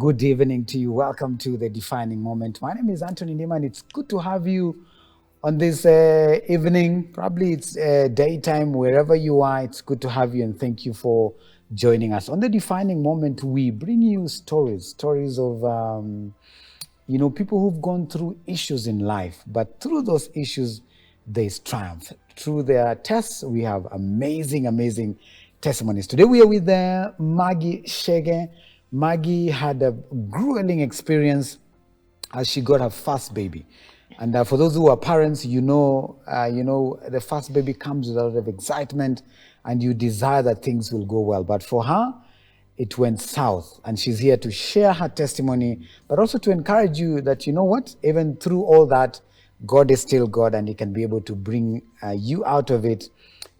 good evening to you. Welcome to the Defining Moment. My name is Anthony Neiman. It's good to have you on this evening. Probably it's daytime, wherever you are. It's good to have you, and thank you for joining us. On the Defining Moment, we bring you stories of people who've gone through issues in life, but through those issues, there's triumph. Through their tests, we have amazing testimonies. Today we are with Maggie Shege. Maggie had a grueling experience as she got her first baby. And for those who are parents, the first baby comes with a lot of excitement and you desire that things will go well. But for her, it went south, and she's here to share her testimony, but also to encourage you that, you know what, even through all that, God is still God, and He can be able to bring you out of it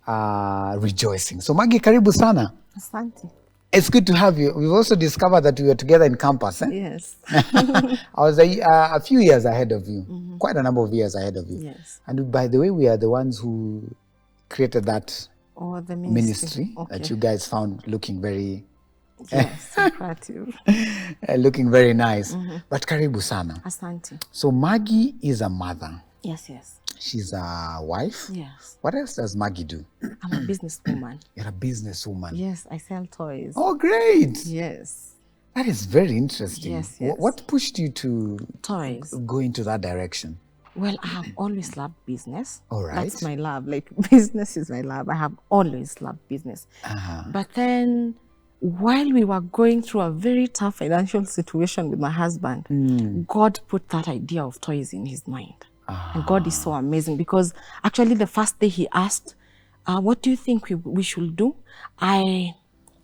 rejoicing. So Maggie, karibu sana. Asante. It's good to have you. We've also discovered that we were together in campus. Yes. I was a few years ahead of you, quite a number of years ahead of you. Yes. And by the way, we are the ones who created that The ministry okay. that you guys found looking very... Yes, lucrative. looking very nice. But karibu sana. Asante. So Maggie is a mother. Yes. She's a wife. Yes. What else does Maggie do? I'm a businesswoman. You're a businesswoman. Yes, I sell toys. Oh, great. Yes. That is very interesting. Yes. What pushed you to Toys. go into that direction? Well, I have always loved business. All right. That's my love. Like, business is my love. I have always loved business. But then, while we were going through a very tough financial situation with my husband, God put that idea of toys in his mind. And God is so amazing, because actually the first day he asked, what do you think we should do? I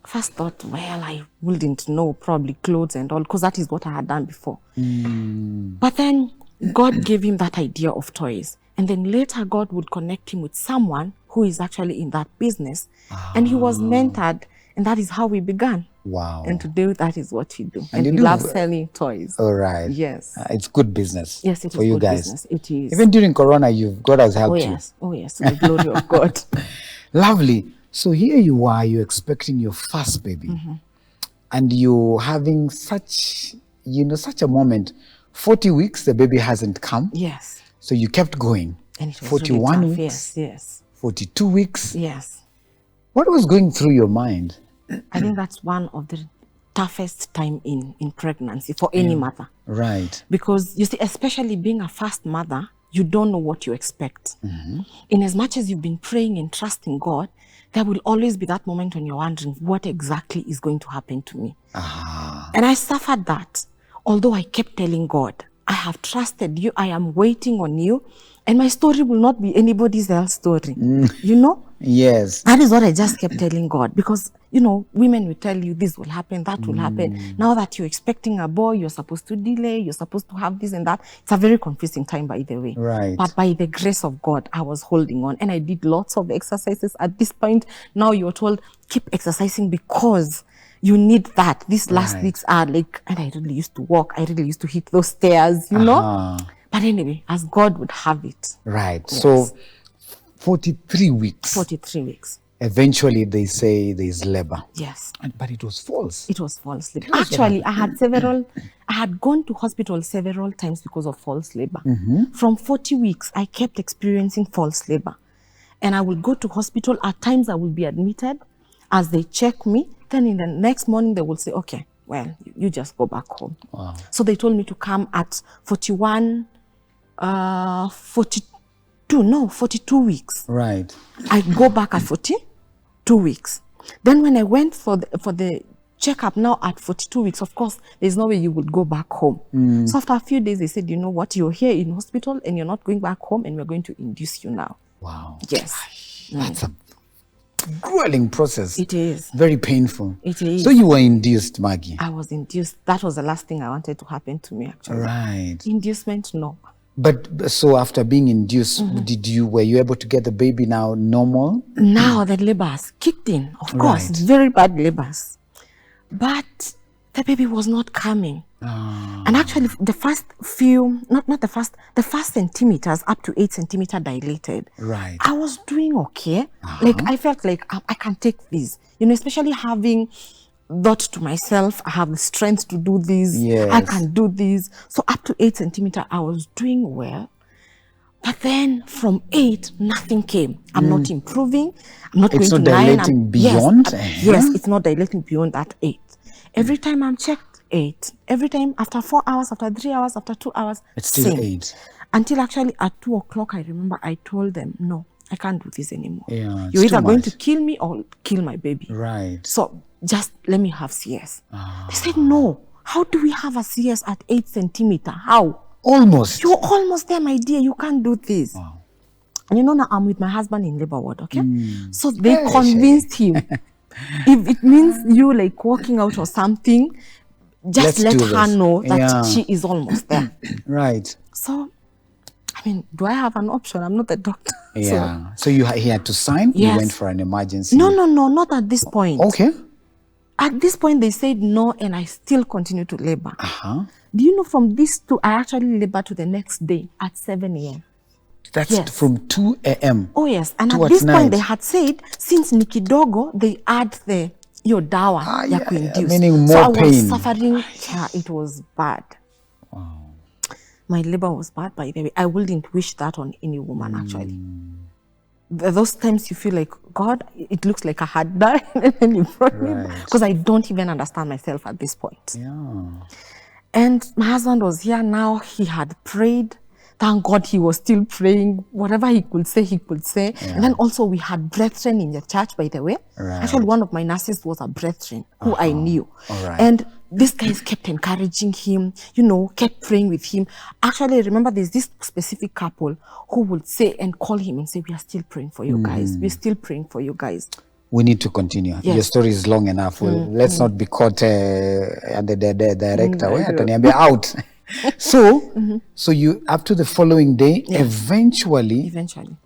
first thought, well, I wouldn't know, probably clothes and all, because that is what I had done before. But then God gave him that idea of toys. And then later God would connect him with someone who is actually in that business. And he was mentored, and that is how we began. Wow. And today that is what we do. And we love selling toys. All right. Yes. It's good business. Yes, it for is you good guys. business. It is. Even during Corona, God has helped you. Oh yes, to the glory of God. Lovely. So here you are, you're expecting your first baby. And you're having such a moment. 40 weeks, the baby hasn't come. Yes. So you kept going. And it was 41 really tough. weeks. Yes. 42 weeks. Yes. What was going through your mind? I think that's one of the toughest time in pregnancy for any mother. Right. Because you see, especially being a first mother, you don't know what you expect. In as much as you've been praying and trusting God, there will always be that moment when you're wondering what exactly is going to happen to me. And I suffered that. Although I kept telling God, I have trusted you, I am waiting on you, and my story will not be anybody else's story. You know? Yes. That is what I just kept telling God, because, women will tell you this will happen, that will happen. Now that you're expecting a boy, you're supposed to delay, you're supposed to have this and that. It's a very confusing time, by the way. Right. But by the grace of God, I was holding on, and I did lots of exercises. At this point, now you're told, keep exercising because you need that. These last weeks are like, and I really used to walk. I really used to hit those stairs, you know? But anyway, as God would have it. Right. Yes. So 43 weeks. 43 weeks. Eventually, they say there's labor. Yes. But it was false. It was false labor. Actually, I had gone to hospital several times because of false labor. From 40 weeks, I kept experiencing false labor. And I will go to hospital. At times, I will be admitted. As they check me, then in the next morning, they will say, okay, well, you just go back home. Wow. So they told me to come at 42 weeks. Right. I go back at 42 weeks. Then when I went for the checkup now at 42 weeks, of course, there's no way you would go back home. So after a few days, they said, you know what, you're here in hospital and you're not going back home, and we're going to induce you now. Wow. Yes. That's a grueling process. It is. Very painful. It is. So you were induced, Maggie? I was induced. That was the last thing I wanted to happen to me, actually. Right. Inducement, no. But so after being induced, were you able to get the baby now normal? Now the labors kicked in, of course, Right. very bad labors. But the baby was not coming. And actually the first few, the first centimeters up to 8 centimeters dilated. Right. I was doing okay. Like I felt like I can take this, especially having thought to myself, I have the strength to do this. Yes. I can do this. So up to 8 centimeter, I was doing well. But then from 8, nothing came. I'm not improving. I'm not It's going not to 9. dilating beyond? Yes, it's not dilating beyond that 8. Every time I'm checked, 8. Every time after 4 hours, after 3 hours, after 2 hours, It's still same. 8. Until actually at 2 o'clock, I remember I told them, no, I can't do this anymore. Yeah, it's You're either too going much. to kill me or kill my baby. Right. So just let me have CS. They said, no. How do we have a CS at 8 centimeter? How? Almost. You're almost there, my dear. You can't do this. Wow. And you know, now I'm with my husband in labor ward, okay? So they Hey, convinced him, if it means you like walking out or something, just Let's do let her this. know that Yeah. she is almost there. Right. So, I mean, do I have an option? I'm not a doctor. Yeah. So he had to sign. You Yes. went for an emergency. No, not at this point. Okay. At this point, they said no, and I still continue to labor. Uh-huh. Do you know from this to I actually labor to the next day at 7 a.m. That's Yes. from 2 a.m. Oh yes, and at Towards this night. point they had said since Nikidogo they add the your dawa ya yeah, kuinduce. meaning So more I was pain. suffering. Yeah, it was bad. My labor was bad, by the way. I wouldn't wish that on any woman actually. Those times you feel like, God, it looks like I had died and then you brought me back. Because I don't even understand myself at this point. Yeah. And my husband was here now. He had prayed. Thank God he was still praying. Whatever he could say, he could say. And then also we had brethren in the church, by the way. Right. Actually, one of my nurses was a brethren who I knew. All right. And these guys kept encouraging him, you know, kept praying with him. Actually, I remember there's this specific couple who would say and call him and say, we are still praying for you guys. We're still praying for you guys. We need to continue. Yes. Your story is long enough. Well, let's not be caught and the director. I do. Ataniambia out. So you up to the following day, eventually Eventually,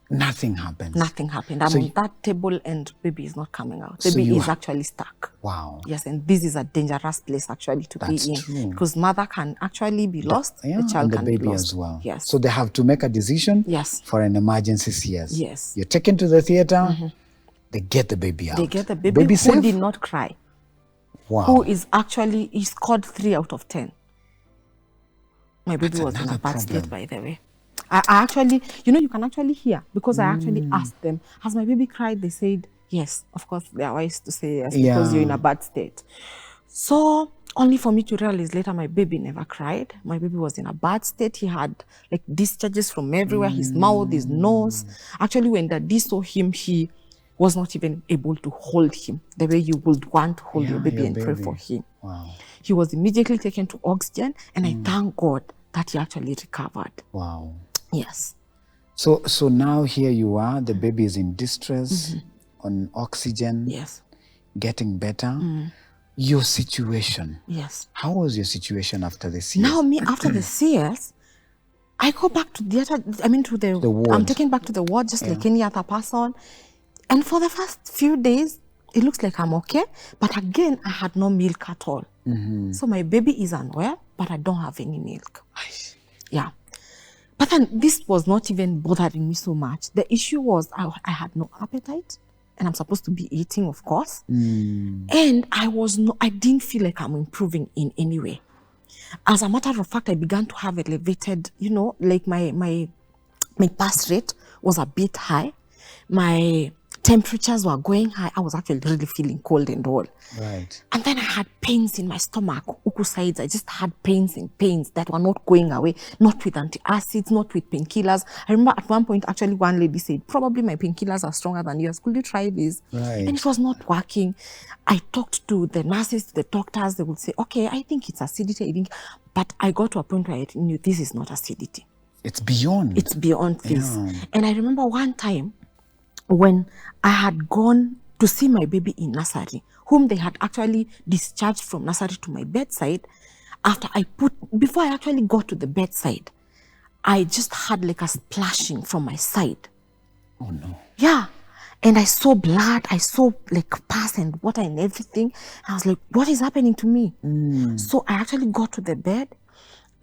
nothing happens. nothing happened. I'm on that table and baby is not coming out. So Baby you is actually stuck. Wow. Yes, and this is a dangerous place actually to That's be in. true. Because mother can actually be lost, Yeah, the child and the can baby be lost. as well. Yes. So they have to make a decision Yes. for an emergency CS. Yes. You're taken to the theater. They get the baby out. They get the baby who safe? did not cry. Wow. Who is actually, he scored 3 out of 10. My baby That's was in a another bad problem. state, by the way. I actually, you know, you can actually hear because I actually asked them, has my baby cried? They said, yes. Of course, they are wise to say yes because you're in a bad state. So, only for me to realize later my baby never cried. My baby was in a bad state. He had like discharges from everywhere, his mouth, his nose. Actually, when Daddy saw him, he was not even able to hold him the way you would want to hold your baby and pray for him. Wow. He was immediately taken to oxygen, and I thank God that he actually recovered. Wow. Yes. So now here you are, the baby is in distress, on oxygen, Yes. getting better. Your situation. Yes. How was your situation after the CS? Now me, after the CS, I go back to the ward. I'm taken back to the ward just like any other person. And for the first few days, it looks like I'm okay. But again, I had no milk at all. So my baby is unwell, but I don't have any milk. Yeah. But then this was not even bothering me so much. The issue was I had no appetite. And I'm supposed to be eating, of course. And I didn't feel like I'm improving in any way. As a matter of fact, I began to have elevated, you know, like my pulse rate was a bit high. My temperatures were going high. I was actually really feeling cold and all. Right. And then I had pains in my stomach, uku sides. I just had pains that were not going away, not with antacids, not with painkillers. I remember at one point, actually, one lady said, probably my painkillers are stronger than yours. Could you try this? Right. And it was not working. I talked to the nurses, to the doctors. They would say, okay, I think it's acidity. But I got to a point where I knew this is not acidity. It's beyond. It's beyond this. Yeah. And I remember one time when I had gone to see my baby in nursery, whom they had actually discharged from nursery to my bedside. Before I actually got to the bedside, I just had like a splashing from my side. Oh no. Yeah. And I saw blood, I saw like pus and water and everything. I was like, what is happening to me? So I actually got to the bed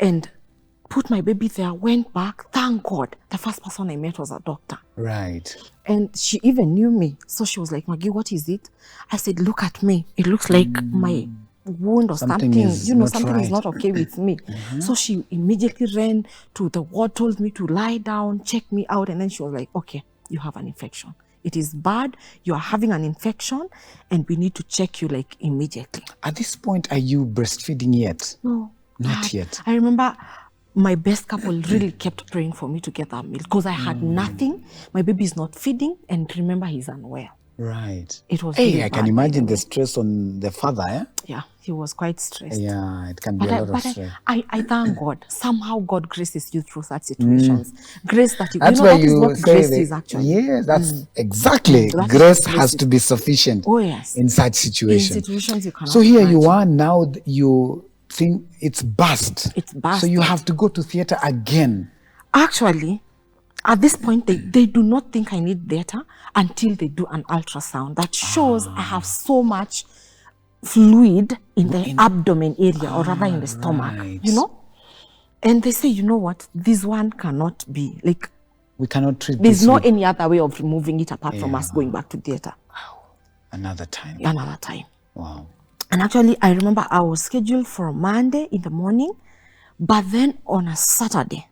and put my baby there, went back. Thank thank God, the first person I met was a doctor. Right. And she even knew me. So she was like, Maggie, what is it? I said, look at me. It looks like my wound or something. Something is not okay with me. So she immediately ran to the ward, told me to lie down, check me out. And then she was like, okay, you have an infection. It is bad. You are having an infection and we need to check you like immediately. At this point, are you breastfeeding yet? No. Not yet. I remember my best couple really kept praying for me to get that milk because I had nothing. My baby is not feeding, and remember, he's unwell. Right. It was Hey, really I can bad, imagine by the stress on the father, eh? Yeah, he was quite stressed. Yeah, it can be a lot of stress. I thank God. Somehow God graces you through such situations. Grace that That's why that is what say grace that, is actually. yes, that's exactly. That is Grace what grace has is. to be sufficient Oh, yes. in such situations. In situations you cannot So here you imagine. are now, you think it's burst. It's So busted. you have to go to theater again. Actually, at this point, they do not think I need data until they do an ultrasound that shows I have so much fluid in the abdomen area, or rather in the stomach, right. And they say, you know what, this one cannot be, like, We cannot treat there's this no with any other way of removing it apart from us going back to theater another time. another time. Wow. And actually, I remember I was scheduled for Monday in the morning, but then on a Saturday,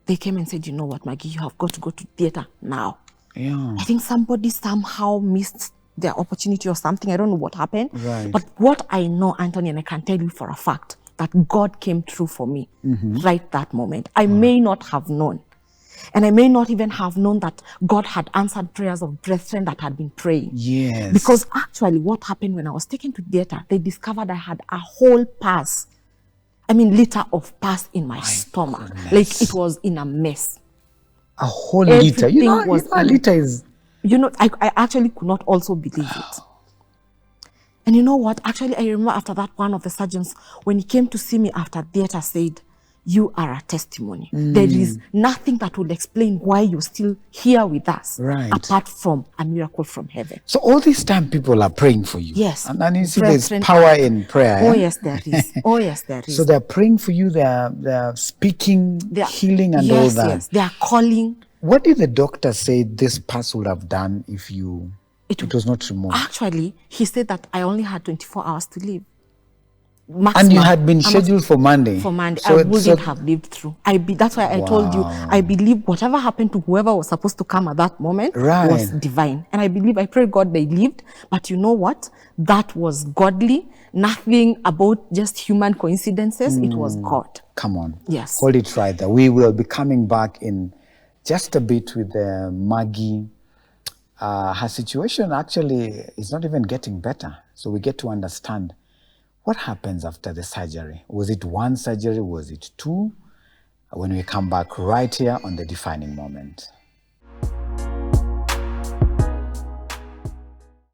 they came and said, you know what, Maggie, you have got to go to theater now. Yeah. I think somebody somehow missed their opportunity or something. I don't know what happened. Right. But what I know, Anthony, and I can tell you for a fact, that God came through for me right that moment. I may not have known. And I may not even have known that God had answered prayers of brethren that had been praying. Yes. Because actually what happened when I was taken to theater, they discovered I had a whole liter of pus in my stomach. goodness. Like it was in a mess. A whole liter. Everything was a liter is... I actually could not also believe it. And you know what? Actually, I remember after that, one of the surgeons, when he came to see me after theater, said, you are a testimony. There is nothing that would explain why you're still here with us, Right. apart from a miracle from heaven. So all this time people are praying for you. Yes. And then you see Brethren there's power in prayer. Oh, eh? yes, there is. Oh, yes, there is. So they're praying for you, they're speaking, healing and all that. Yes, they are calling. What did the doctor say this pus would have done if it was not removed? Actually, he said that I only had 24 hours to live. Maximum. And you had been scheduled for Monday. For Monday. So, I wouldn't have lived through. That's why I told you, I believe whatever happened to whoever was supposed to come at that moment was divine. And I pray God they lived. But you know what? That was godly. Nothing about just human coincidences. It was God. Come on. Yes. Hold it right there. We will be coming back in just a bit with Maggie. Her situation actually is not even getting better. So we get to understand what happens after the surgery. Was it one surgery? Was it two? When we come back right here on The Defining Moment.